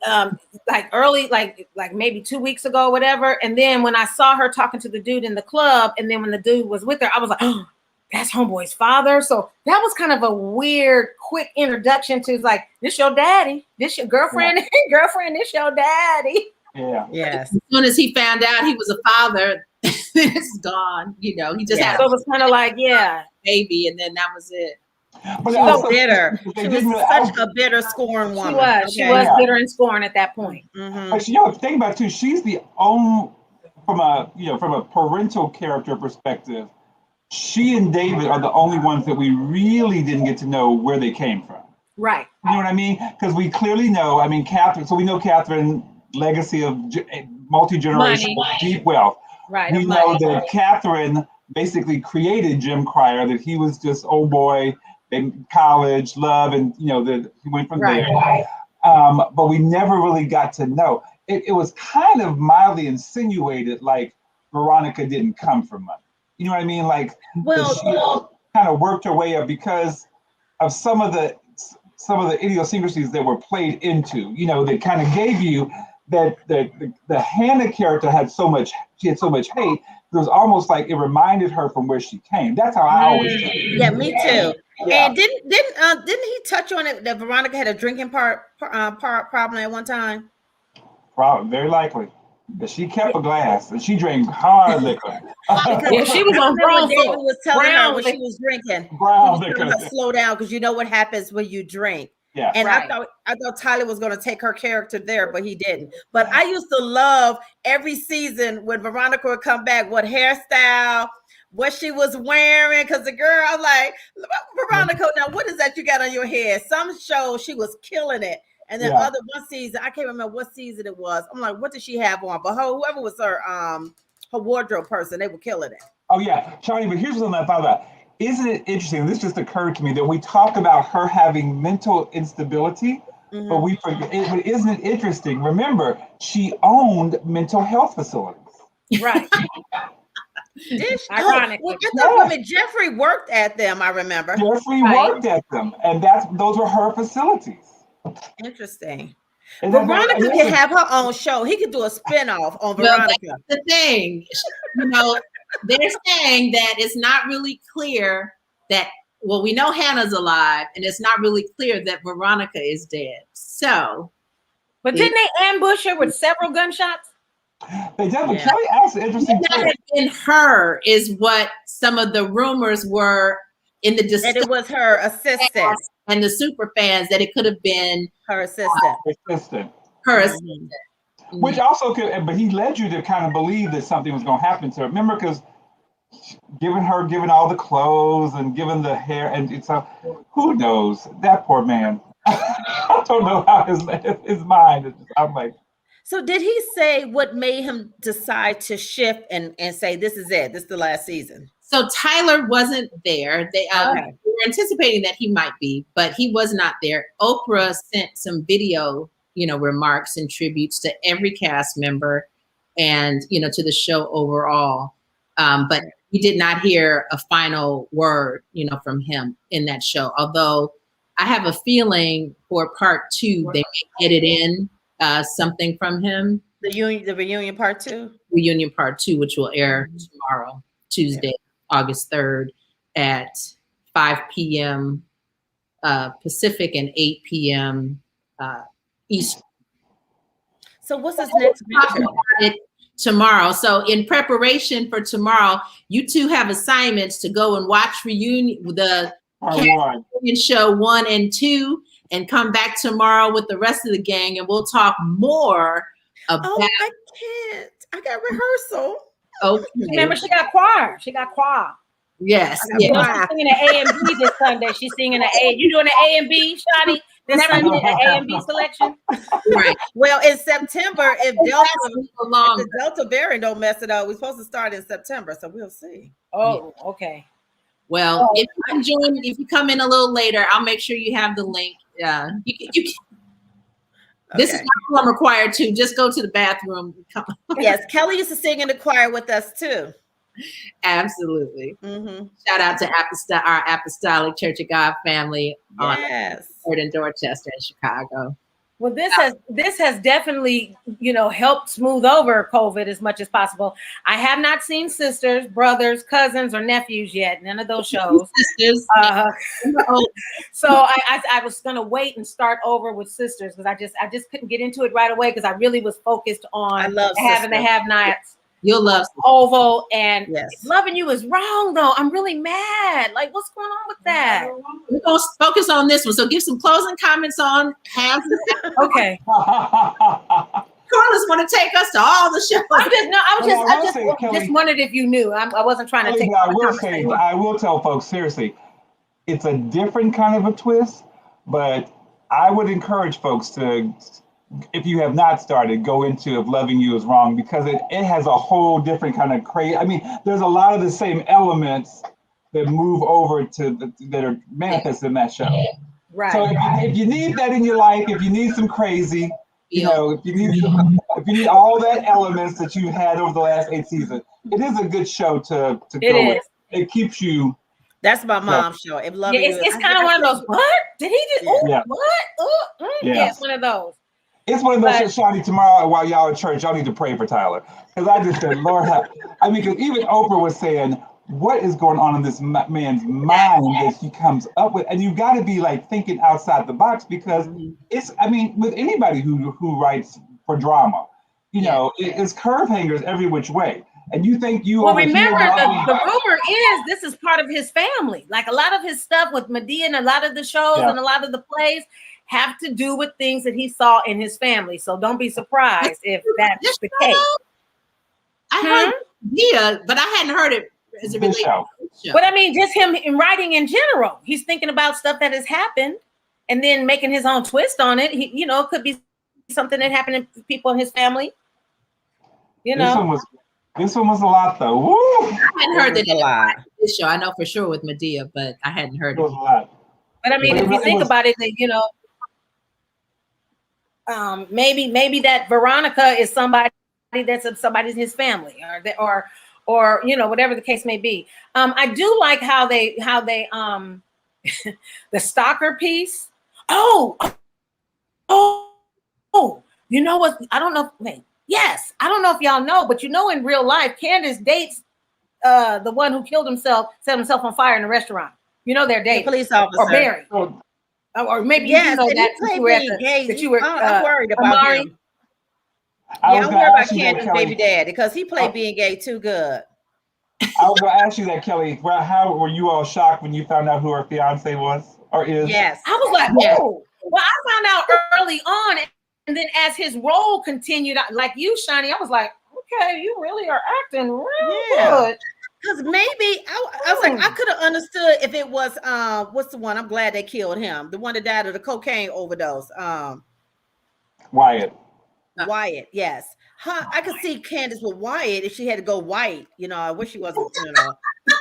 like early, like maybe 2 weeks ago, whatever. And then when I saw her talking to the dude in the club, and then when the dude was with her, I was like, oh, that's homeboy's father. So that was kind of a weird, quick introduction to like, this your daddy, this your girlfriend, this your daddy. Yeah. Yes. As soon as he found out he was a father, it's gone. He just had. So it was kind of like, baby, and then that was it. But she was bitter. She was such a bitter, scorned woman. She was bitter and scorned at that point. But think about it too. She's the only, from a parental character perspective, she and David are the only ones that we really didn't get to know where they came from. Right. You know what I mean? Because we clearly know. I mean, Catherine. So we know Catherine, legacy of multi-generational deep wealth. Right. We know that Catherine basically created Jim Cryer. That he was just old boy. In college, love, and that he went from there. but we never really got to know. It was kind of mildly insinuated like Veronica didn't come for money. You know what I mean? Like, Well, she kind of worked her way up because of some of the idiosyncrasies that were played into. You know, that kind of gave you that the Hannah character had so much hate. It was almost like it reminded her from where she came. That's how I always took it. Yeah, me too. Yeah. And didn't he touch on it that Veronica had a drinking problem at one time? Probably, very likely. But she kept a glass and she drank hard liquor. Yeah, she was on David brown. was telling her Brown when liquor. she was drinking. Brown He was telling liquor. her slow down because you know what happens when you drink. Yeah. And Right. I thought Tyler was going to take her character there, but he didn't. But I used to love every season when Veronica would come back, what hairstyle, what she was wearing. Because the girl, I'm like, Veronica, now what is that you got on your head? Some show she was killing it. And then other one season, I can't remember what season it was. I'm like, what did she have on? But whoever was her wardrobe person, they were killing it. Oh yeah, Charlie, but here's something I thought about. Isn't it interesting? This just occurred to me that we talk about her having mental instability, but we forget. But isn't it interesting? Remember, she owned mental health facilities. Right. Ironically. I thought Jeffrey worked at them, I remember. Jeffrey worked at them, and those were her facilities. Interesting. And Veronica can have her own show. He could do a spinoff on Veronica. That's the thing. You know, they're saying that it's not really clear that, well, we know Hannah's alive, and it's not really clear that Veronica is dead. So. But didn't they ambush her with several gunshots? They definitely. Yeah. Kelly asked an interesting question. It been her is what some of the rumors were in the discussion. And it was her assistant. And the super fans that it could have been her assistant. Her assistant. Which also could, but he led you to kind of believe that something was going to happen to her. Remember, because given all the clothes and given the hair, and it's who knows? That poor man. I don't know how his mind is. I'm like. So did he say what made him decide to shift and say this is it? This is the last season. So Tyler wasn't there. They were anticipating that he might be, but he was not there. Oprah sent some video, remarks and tributes to every cast member and, to the show overall. But we did not hear a final word, from him in that show. Although I have a feeling for part 2, they may edit in something from him. The reunion part 2? Reunion part 2, which will air tomorrow, Tuesday, August 3rd at 5 p.m. Pacific and 8 p.m. Eastern. So what's his next venture? Tomorrow. So in preparation for tomorrow, you two have assignments to go and watch the reunion show 1 and 2 and come back tomorrow with the rest of the gang and we'll talk more about. Oh, I can't. I got rehearsal. Okay. Remember, she got choir. Yes. She's singing an A and B this Sunday. She's singing an A. You doing an A and B, Shotty? This Sunday, an A and B selection. Right. Well, in September, if the Delta variant don't mess it up, we're supposed to start in September, so we'll see. Oh, okay. Well, if you come in a little later, I'll make sure you have the link. This is not required to. Just go to the bathroom. Yes, Kelly used to sing in the choir with us too. Absolutely. Mm-hmm. Shout out to our Apostolic Church of God family on in Dorchester and Chicago. Well, this has definitely, helped smooth over COVID as much as possible. I have not seen sisters, brothers, cousins, or nephews yet. None of those shows. Sisters. So I was gonna wait and start over with sisters because I just couldn't get into it right away because I really was focused on the have and the have-nots. You'll love Oval and Loving You is wrong though. I'm really mad. Like, what's going on with that? We're gonna focus on this one. So give some closing comments on have. Okay. Carlos want to take us to all the shows. I just wondered if you knew. I wasn't trying to take. I will tell folks seriously, it's a different kind of a twist, but I would encourage folks to. If you have not started, go into If Loving You Is Wrong because it has a whole different kind of crazy. I mean, there's a lot of the same elements that move over that are manifest in that show. Right. So if you need that in your life, if you need some crazy, if you need all that elements that you've had over the last 8 seasons, it is a good show to go with. It keeps you. That's my mom's show. If loving you, it's kind of one of those. What did he do? Yeah. What? Yeah, it's one of those. It's one of those, Shawty, tomorrow while y'all at church, y'all need to pray for Tyler. Because I just said, Lord, because even Oprah was saying, what is going on in this man's mind that he comes up with? And you got to be like thinking outside the box, because with anybody who writes for drama, it's curve hangers every which way. And you think remember, the rumor is this is part of his family. Like a lot of his stuff with Medea and a lot of the shows and a lot of the plays have to do with things that he saw in his family. So don't be surprised if that's the case. I heard Medea, but I hadn't heard it as a related show. But I mean, just him in writing in general. He's thinking about stuff that has happened and then making his own twist on it. He, it could be something that happened to people in his family. This one was a lot, though. Woo! I hadn't heard that a lot. This show, I know for sure with Medea, but I hadn't heard it. Was a lot. But I mean, if you think about it, maybe that Veronica is somebody that's somebody's in his family, or whatever the case may be. I do like how they the stalker piece. Oh, you know what? I don't know. Wait. Yes, I don't know if y'all know, but in real life, Candace dates the one who killed himself, set himself on fire in a restaurant. They're dating. The police officer. Or Barry. Or maybe that you were I'm worried about him. I'm worried about Candace's baby dad because he played being gay too good. I was going to ask you that, Kelly. How were you all shocked when you found out who her fiance was or is? Yes. I was like, whoa. Well, I found out early on. And then as his role continued, like you, Shani, I was like, okay, you really are acting real good. Because maybe I was like, I could have understood if it was what's the one? I'm glad they killed him. The one that died of the cocaine overdose. Wyatt. Wyatt, yes. I could see Candace with Wyatt if she had to go white. I wish she wasn't,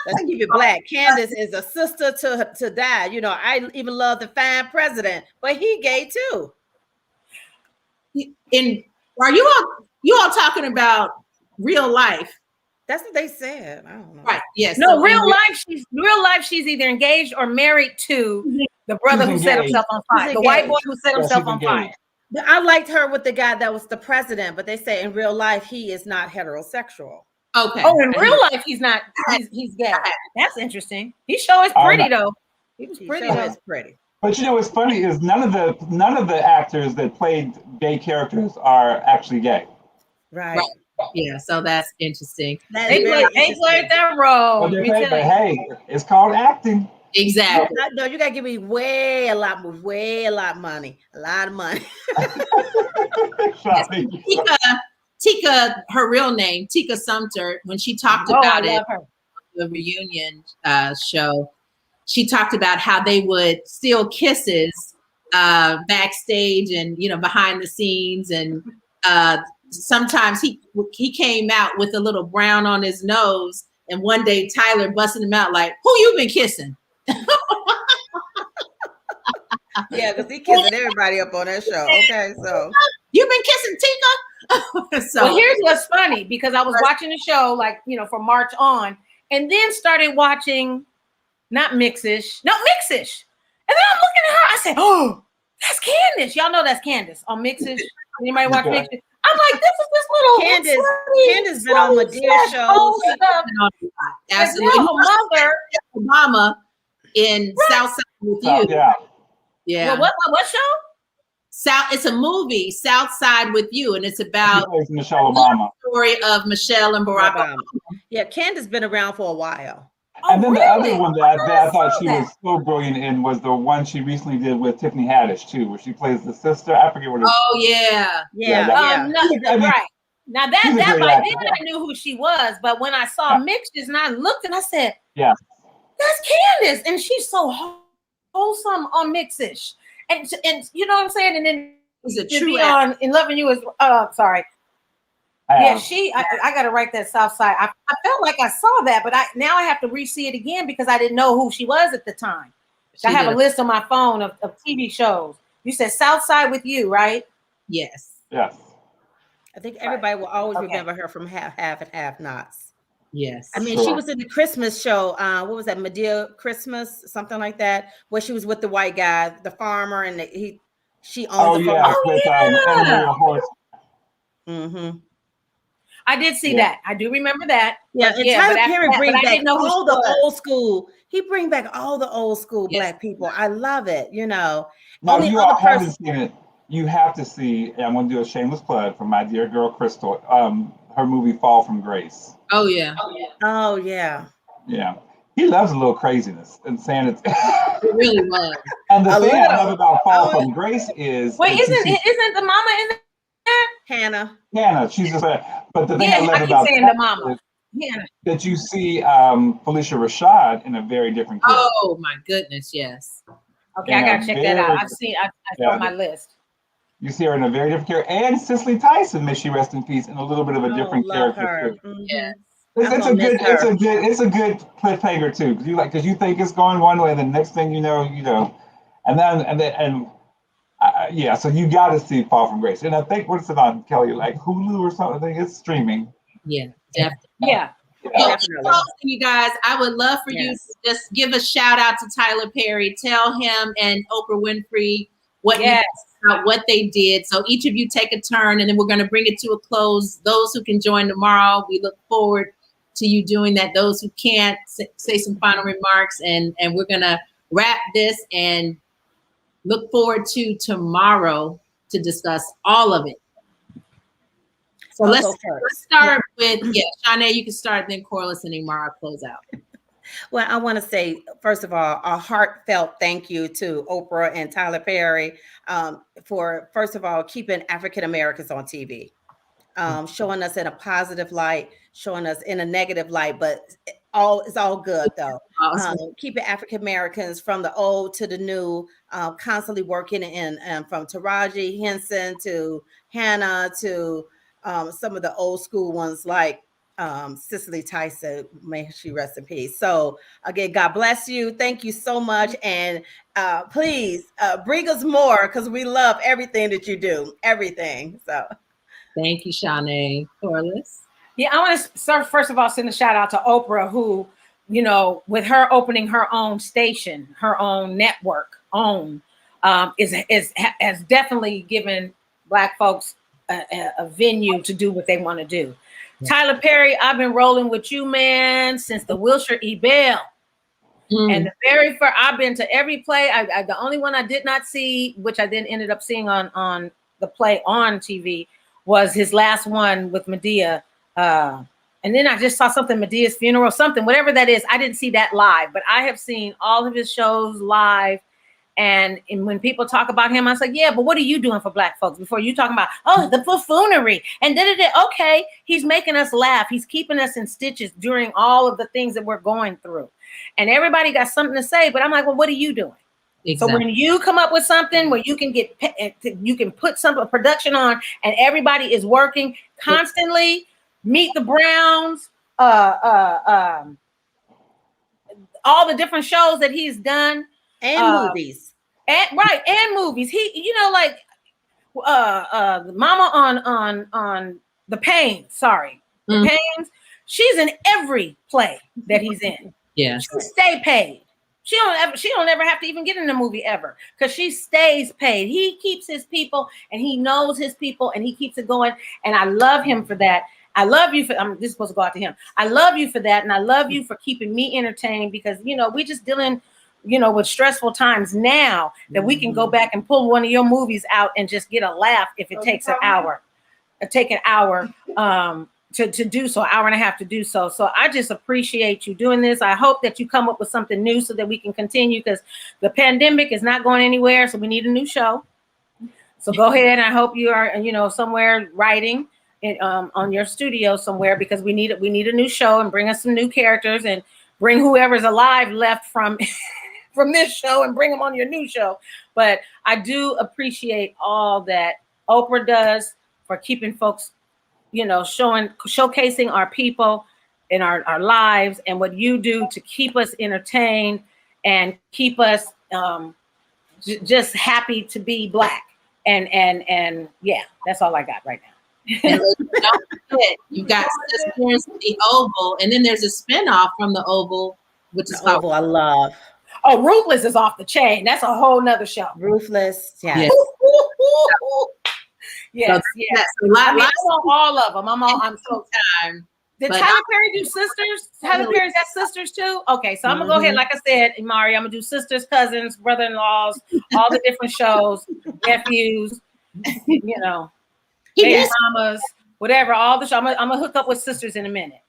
let's keep it black. Candace is a sister to die. I even love the fine president, but he gay too. Are you all talking about real life? That's what they said. I don't know. Right. Yes. No, so real life. She's either engaged or married to the brother who set himself on fire. The white boy who set himself on fire. I liked her with the guy that was the president, but they say in real life he is not heterosexual. Okay. Oh, in real life he's not. He's gay. That's interesting. He sure is pretty though. He was pretty though. Is pretty. But what's funny is none of the actors that played gay characters are actually gay. Right. Yeah, so that's interesting. They played that role. But hey, it's called acting. Exactly. No, you gotta give me a lot of money. Tika, her real name, Tika Sumter, when she talked about it, the reunion show, she talked about how they would steal kisses backstage and behind the scenes, and sometimes he came out with a little brown on his nose, and one day Tyler busted him out like, "Who you been kissing?" Yeah, because he kissing everybody up on that show. Okay, so you've been kissing Tika. Well, here's what's funny, because I was watching the show from March on, and then started watching Mixish. And then I'm looking at her. I said, "Oh, that's Candace." Y'all know that's Candace on Mixish. Anybody watch Mixish? I'm like, this is this little Candace been on Medea shows. Absolutely. Mother Obama in Southside with You. Yeah. Well, what show? It's a movie, Southside with You, and it's about Michelle Obama. The story of Michelle and Barack Obama. Yeah, Candace been around for a while. And then the other one that I thought she was so brilliant in was the one she recently did with Tiffany Haddish too, where she plays the sister. I forget what it is. Oh yeah. Right. Now that by then I knew who she was, but when I saw Mixed, and I looked and I said, "Yeah, that's Candace," and she's so wholesome on Mixish, and you know what I'm saying. And then it's a true on In Loving You is sorry. Yeah, I got to write that South Side. I felt like I saw that, but now I have to re-see it again because I didn't know who she was at the time. I have a list on my phone of TV shows. You said Southside with You, right? Yes. Yes. I think everybody will always remember her from Half and Half Nots. Yes. I mean, she was in the Christmas show. What was that? Medea Christmas, something like that, where she was with the white guy, the farmer, and she owned the farm. With Anna Maria Horse. Mm-hmm. I did see that. I do remember that. Yeah, and Tyler Perry brings back all the old school. He brings back all the old school Black people. I love it. You know. Now, if you all haven't seen it, you have to see. And I'm going to do a shameless plug for my dear girl Crystal. Her movie Fall from Grace. Oh yeah. Oh yeah. Yeah. He loves a little craziness and saying it. It really was. And the thing I love about Fall from Grace is isn't the mama in there? Hannah, she's just but the thing I love about the mama. That you see Felicia Rashad in a very different character. Oh my goodness, yes. Okay, I gotta check that out. I saw my list. You see her in a very different character, and Cicely Tyson, may she rest in peace, in a little bit of a different character. Yeah. It's a good cliffhanger too, because you think it's going one way, and the next thing you know, so you got to see Fall from Grace, and I think what's it on, Kelly, like Hulu or something? I think it's streaming. Yeah, definitely. Yeah. You guys, I would love for you to just give a shout out to Tyler Perry. Tell him and Oprah Winfrey what they did. So each of you take a turn, and then we're going to bring it to a close. Those who can join tomorrow, we look forward to you doing that. Those who can't, say some final remarks, and we're going to wrap this and look forward to tomorrow to discuss all of it. So let's start with, Shanae, you can start, then Corliss and Imara close out. Well, I want to say, first of all, a heartfelt thank you to Oprah and Tyler Perry for, first of all, keeping African Americans on TV, showing us in a positive light, showing us in a negative light, but it's all good though. Keeping African Americans from the old to the new, constantly working in, from Taraji Henson to Hannah to some of the old school ones like Cicely Tyson, may she rest in peace. So again, God bless you. Thank you so much. And please bring us more, because we love everything that you do, everything. So thank you, Shanae. Corliss? Yeah, I want to first of all send a shout out to Oprah, who, you know, with her opening her own station, her own network, has definitely given Black folks a venue to do what they want to do. Yeah. Tyler Perry, I've been rolling with you, man, since the Wilshire E. Bell. And the very first, I've been to every play. The only one I did not see, which I then ended up seeing on the play on TV, was his last one with Medea. And then I just saw something, Medea's Funeral, something, whatever that is. I didn't see that live, but I have seen all of his shows live. And when people talk about him, I was like, yeah, but what are you doing for Black folks? Before you talking about, the buffoonery and okay, he's making us laugh. He's keeping us in stitches during all of the things that we're going through. And everybody got something to say, but I'm like, well, what are you doing? Exactly. So when you come up with something where you can put some production on, and everybody is working constantly, Meet the Browns, all the different shows that he's done. And movies. And movies. He, you know, like Mama on the Pain. Sorry, the Pains. She's in every play that he's in. Yes, she stay paid. She don't ever have to even get in the movie ever, because she stays paid. He keeps his people, and he knows his people, and he keeps it going. And I love him for that. I love you for. This is supposed to go out to him. I love you for that, and I love you for keeping me entertained, because you know we just dealing, with stressful times now, that we can go back and pull one of your movies out and just get a laugh if it takes an hour. Take an hour to do so, an hour and a half to do so. So I just appreciate you doing this. I hope that you come up with something new so that we can continue, because the pandemic is not going anywhere. So we need a new show. So go ahead. I hope you are, somewhere writing on your studio somewhere, because we need a new show, and bring us some new characters, and bring whoever's alive left from this show and bring them on your new show. But I do appreciate all that Oprah does for keeping folks, showcasing our people in our lives, and what you do to keep us entertained and keep us just happy to be Black. And yeah, that's all I got right now. And don't forget, you got Sisters, the Oval, and then there's a spinoff from the Oval, which is called Oval, I love. Oh, Ruthless is off the chain. That's a whole nother show. Ruthless, yes. Yes. Yes, So yes. I mean, I'm on all of them. I'm so time. Did But Tyler Perry do Sisters? Tyler Perry's got sisters too? Okay, so I'm gonna go ahead, like I said, Imari, I'm gonna do sisters, cousins, brother-in-laws, all the different shows, nephews, you know, baby mamas, whatever, all the shows. I'm gonna hook up with sisters in a minute.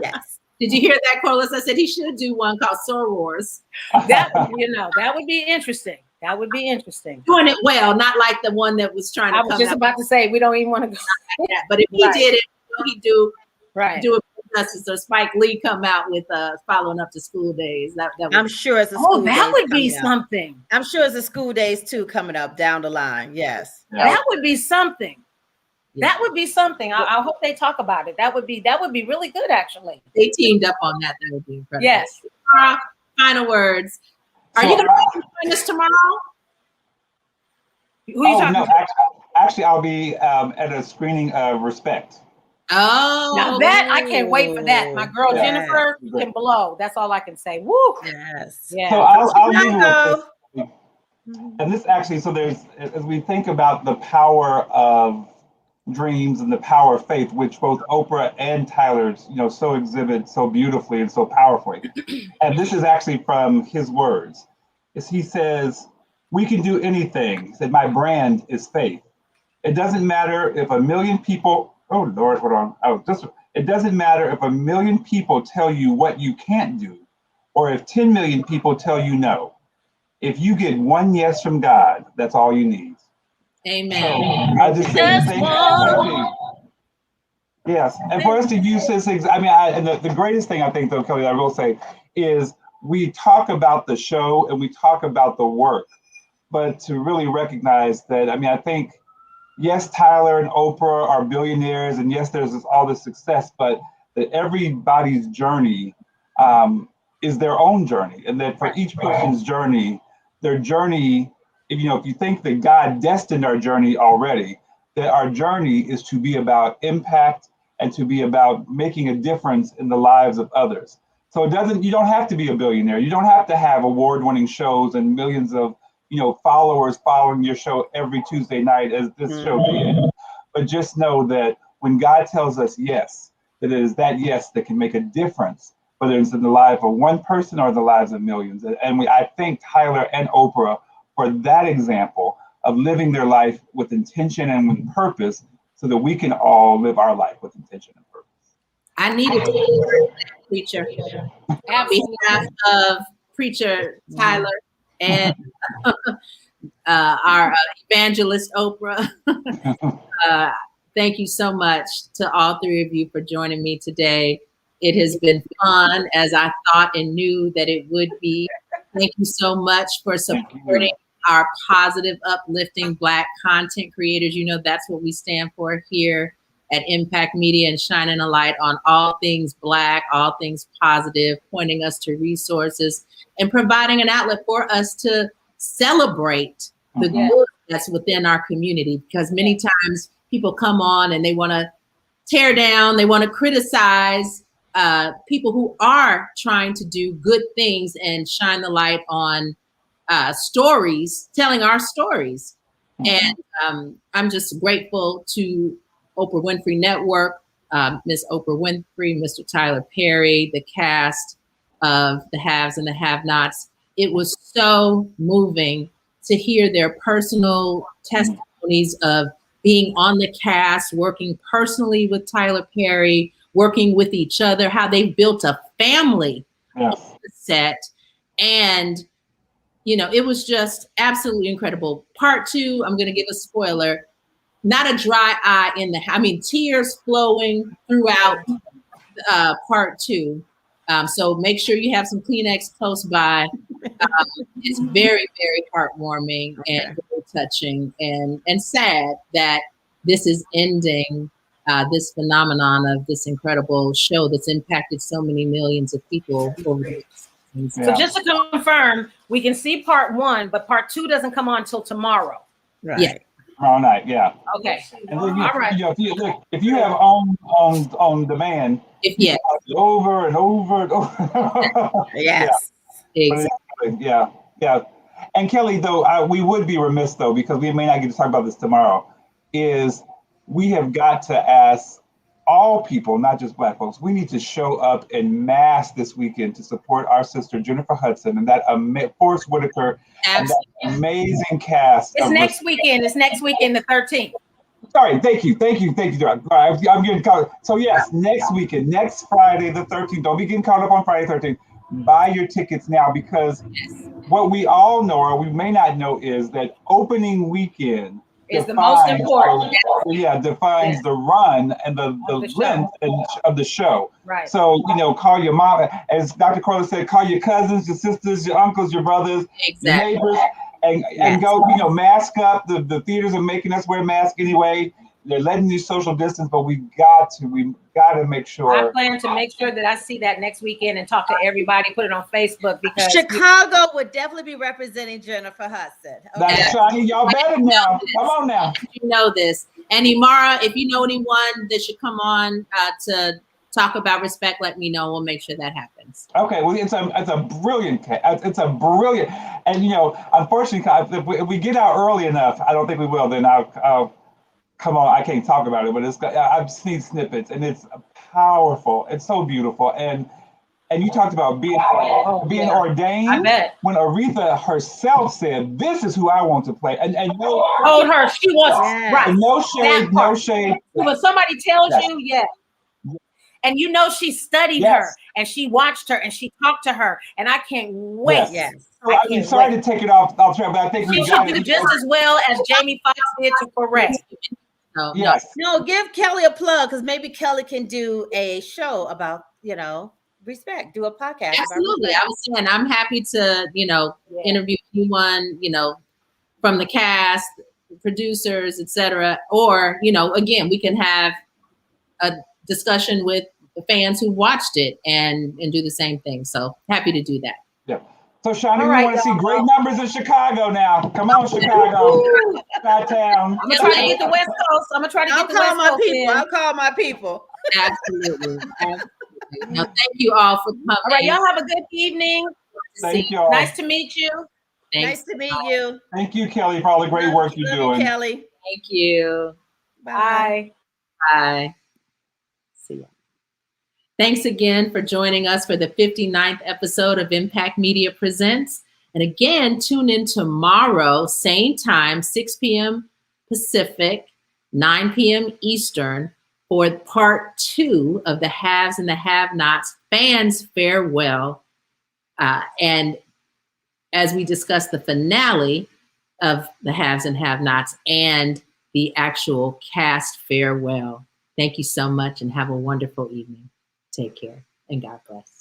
Yes. Did you hear that, Corliss? I said he should do one called Star Wars. That that would be interesting. That would be interesting. Doing it well, not like the one that was trying to I was come just out about to say we don't even want to go. like that. But if he did it, he'd do it justice. Or Spike Lee come out with following up to School Days. That I'm sure it's a school that would be up. something. I'm sure it's a School Days too coming up down the line. Yes. Yeah. That would be something. Yeah. That would be something. I hope they talk about it. That would be really good, actually. They teamed up on that. That would be incredible. Yes. Final words. Are you going to join us tomorrow? Who are you talking about? Actually, I'll be at a screening of Respect. Oh, now that I can't wait for that. My girl Jennifer can blow. That's all I can say. Woo! Yes. Yeah. So I'll leave you with this. And this actually, so there's, as we think about the power of dreams and the power of faith, which both Oprah and Tyler, so exhibit so beautifully and so powerfully. And this is actually from his words. Is he says, "We can do anything." He said, "My brand is faith. It doesn't matter if 1 million people." Oh Lord, hold on. It doesn't matter if 1 million people tell you what you can't do, or if 10 million people tell you no. If you get one yes from God, that's all you need. Amen. So I just say the same thing. Yes, and for us to use this, and the greatest thing I think, though, Kelly, I will say, is we talk about the show and we talk about the work, but to really recognize that, I think, yes, Tyler and Oprah are billionaires, and yes, there's all this success, but that everybody's journey is their own journey, and that for each person's journey, their journey, if you think that God destined our journey already, that our journey is to be about impact and to be about making a difference in the lives of others. So you don't have to be a billionaire. You don't have to have award-winning shows and millions of followers following your show every Tuesday night as this show did. But just know that when God tells us yes, that it is that yes that can make a difference, whether it's in the life of one person or the lives of millions. And I thank Tyler and Oprah for that example of living their life with intention and with purpose, so that we can all live our life with intention and purpose. I needed to hear that, Preacher. On behalf of Preacher Tyler and our evangelist Oprah, thank you so much to all three of you for joining me today. It has been fun, as I thought and knew that it would be. Thank you so much for supporting our positive, uplifting Black content creators. That's what we stand for here at Impact Media, and shining a light on all things Black, all things positive, pointing us to resources and providing an outlet for us to celebrate the good that's within our community. Because many times people come on and they want to tear down, they want to criticize people who are trying to do good things and shine the light on stories, telling our stories. And I'm just grateful to Oprah Winfrey Network, Miss Oprah Winfrey, Mr. Tyler Perry, the cast of The Haves and the Have-Nots. It was so moving to hear their personal testimonies of being on the cast, working personally with Tyler Perry, working with each other, how they built a family on the set. And it was just absolutely incredible. Part 2, I'm going to give a spoiler, not a dry eye tears flowing throughout part 2. So make sure you have some Kleenex close by. It's very, very heartwarming and very touching and sad that this is ending this phenomenon of this incredible show that's impacted so many millions of people over the years. So just to confirm, we can see part 1, but part 2 doesn't come on until tomorrow. Right. Yeah. Tomorrow night, yeah. Okay. And then All right. if you have on demand, Yeah. over and over and over. Yes. Exactly. Yeah. And Kelly, though, we would be remiss though, because we may not get to talk about this tomorrow, is we have got to ask all people, not just Black folks, we need to show up en masse this weekend to support our sister Jennifer Hudson and that Forrest Whitaker and that amazing cast. It's next weekend. It's next weekend, the 13th. Sorry, thank you, I'm getting caught. So yes, next weekend, next Friday the 13th. Don't be getting caught up on Friday 13th. Buy your tickets now, because what we all know, or we may not know, is that opening weekend is the most important. Defines the run and the length of the show. Right. So, call your mom, as Dr. Corliss said, call your cousins, your sisters, your uncles, your brothers, your neighbors, and go, mask up. The theaters are making us wear masks anyway. They're letting you social distance, but we've got to make sure. I plan to make sure that I see that next weekend and talk to everybody, put it on Facebook, because Chicago would definitely be representing Jennifer Hudson. Okay. Y'all better now. Come on now. You know this. And Imara, if you know anyone that should come on to talk about respect, let me know. We'll make sure that happens. Okay, well, it's a brilliant, and unfortunately, if we get out early enough, I don't think we will. Then I'll come on. I can't talk about it, but I've seen snippets, and it's powerful. It's so beautiful, and you talked about being ordained. I bet. When Aretha herself said, "This is who I want to play," and told her she wants right. No shade. When somebody tells you, and she studied her, and she watched her, and she talked to her, and I can't wait. Yes. I'm sorry to take it off track, but I think we got should do just as well as Jamie Foxx did to correct. No, give Kelly a plug, because maybe Kelly can do a show about, respect, do a podcast. Absolutely. I was saying, I'm happy to, interview anyone, from the cast, producers, etc. Or, again, we can have a discussion with the fans who watched it and do the same thing. So happy to do that. Yeah. So Shawnee, we want to see great numbers in Chicago now. Come on, Chicago. Town. I'm gonna try to get the West Coast. I'm gonna try to get the West Coast. I'll call my people. Absolutely. Now, thank you all for coming. All right, y'all have a good evening. Thank you all. Nice to meet you. Thanks. Nice to meet you. Thank you, Kelly, for all the great work you're doing. Kelly. Thank you. Bye. Bye. See ya. Thanks again for joining us for the 59th episode of Impact Media Presents. And again, tune in tomorrow, same time, 6 p.m. Pacific, 9 p.m. Eastern, for part 2 of the Haves and the Have-Nots Fans Farewell. And as we discuss the finale of the Haves and Have-Nots and the actual cast farewell. Thank you so much and have a wonderful evening. Take care and God bless.